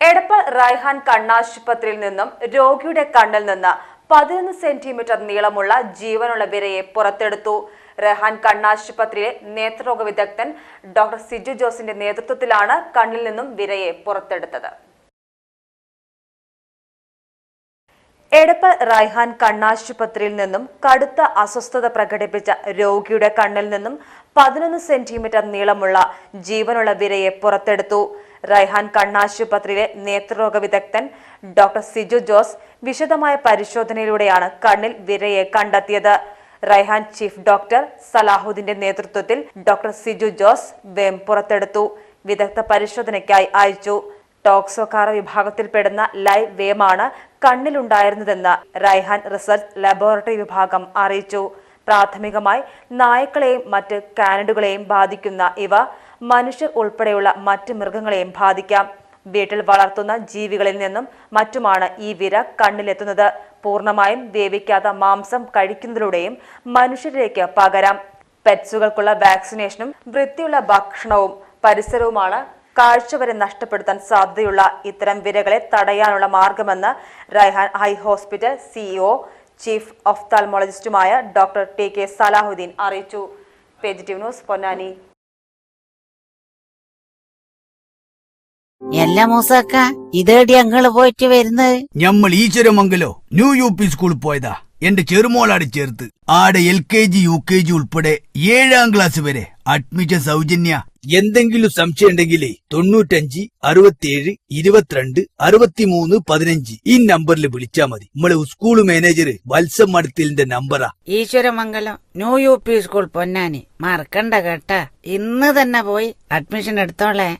എടപ്പാൾ റൈഹാൻ കണ്ണാശുപത്രിയിൽ നിന്നും രോഗിയുടെ കണ്ണിൽ നിന്ന് 11 സെന്റിമീറ്റർ നീളമുള്ള ജീവനുള്ള വിരയെ പുറത്തെടുത്തു. റൈഹാൻ കണ്ണാശുപത്രിയിലെ നേത്രരോഗ വിദഗ്ധൻ ഡോക്ടർ സിജു ജോസിന്റെ നേതൃത്വത്തിലാണ് കണ്ണിൽ നിന്നും വിരയെ പുറത്തെടുത്തത്. എടപ്പാൾ റൈഹാൻ കണ്ണാശുപത്രിയിൽ നിന്നും കടുത്ത അസ്വസ്ഥത പ്രകടിപ്പിച്ച രോഗിയുടെ കണ്ണിൽ നിന്നും 11 സെന്റിമീറ്റർ നീളമുള്ള ജീവനുള്ള വിരയെ പുറത്തെടുത്തു. റൈഹാൻ കണ്ണാശുപത്രിയിലെ നേത്രരോഗ വിദഗ്ധൻ ഡോക്ടർ സിജു ജോസ് വിശദമായ പരിശോധനയിലൂടെയാണ് കണ്ണിൽ വിരയെ കണ്ടെത്തിയത്. റൈഹാൻ ചീഫ് ഡോക്ടർ സലാഹുദ്ദീന്റെ നേതൃത്വത്തിൽ ഡോക്ടർ സിജു ജോസ് വേം പുറത്തെടുത്തു. വിദഗ്ധ പരിശോധനയ്ക്കായി അയച്ചു. ടോക്സോകാര വിഭാഗത്തിൽപ്പെടുന്ന ലൈവ് വേമാണ് കണ്ണിലുണ്ടായിരുന്നതെന്ന് റൈഹാൻ റിസർച്ച് ലബോറട്ടറി വിഭാഗം അറിയിച്ചു. പ്രാഥമികമായി നായ്ക്കളെയും മറ്റ് കാനഡുകളെയും ബാധിക്കുന്ന ഇവ മനുഷ്യർ ഉൾപ്പെടെയുള്ള മറ്റ് മൃഗങ്ങളെയും ബാധിക്കാം. വീട്ടിൽ വളർത്തുന്ന ജീവികളിൽ നിന്നും മറ്റുമാണ് ഈ വിര കണ്ണിലെത്തുന്നത്. പൂർണ്ണമായും വേവിക്കാത്ത മാംസം കഴിക്കുന്നതിലൂടെയും മനുഷ്യരിലേക്ക് പകരാം. പെറ്റ്സുകൾക്കുള്ള വാക്സിനേഷനും വൃത്തിയുള്ള ഭക്ഷണവും പരിസരവുമാണ് കാഴ്ച വരെ നഷ്ടപ്പെടുത്താൻ സാധ്യതയുള്ള ഇത്തരം വിരകളെ തടയാനുള്ള മാർഗമെന്ന് Raihan high hospital CEO chief ഒഫ്താൽമോളജിസ്റ്റുമായ ഡോക്ടർ ടി.കെ. സലാഹുദ്ദീൻ അറിയിച്ചു. Positive news Ponnani. എല്ലാ മൂസാക്ക ഇതേടി അങ്ങള് പോയിട്ട് വരുന്നത്? ഞമ്മൾ ഈശ്വരമംഗലോ ന്യൂ UP സ്കൂളിൽ പോയതാ. എന്റെ ചെറുമോളാട് ചേർത്ത് ആടെ LKG UKG ഉൾപ്പെടെ 7ാം ക്ലാസ് വരെ അഡ്മിഷൻ സൗജന്യ. എന്തെങ്കിലും സംശയം ഉണ്ടെങ്കിലേ 95 67 22 63 15 ഈ നമ്പറിൽ വിളിച്ചാ മതി. നമ്മളെ സ്കൂൾ മാനേജർ വത്സം മടത്തിലിന്റെ നമ്പറാ. Eswaramangalam new UP school Ponnani. മറക്കണ്ട കേട്ടാ, ഇന്ന് തന്നെ പോയി അഡ്മിഷൻ എടുത്തോളേ.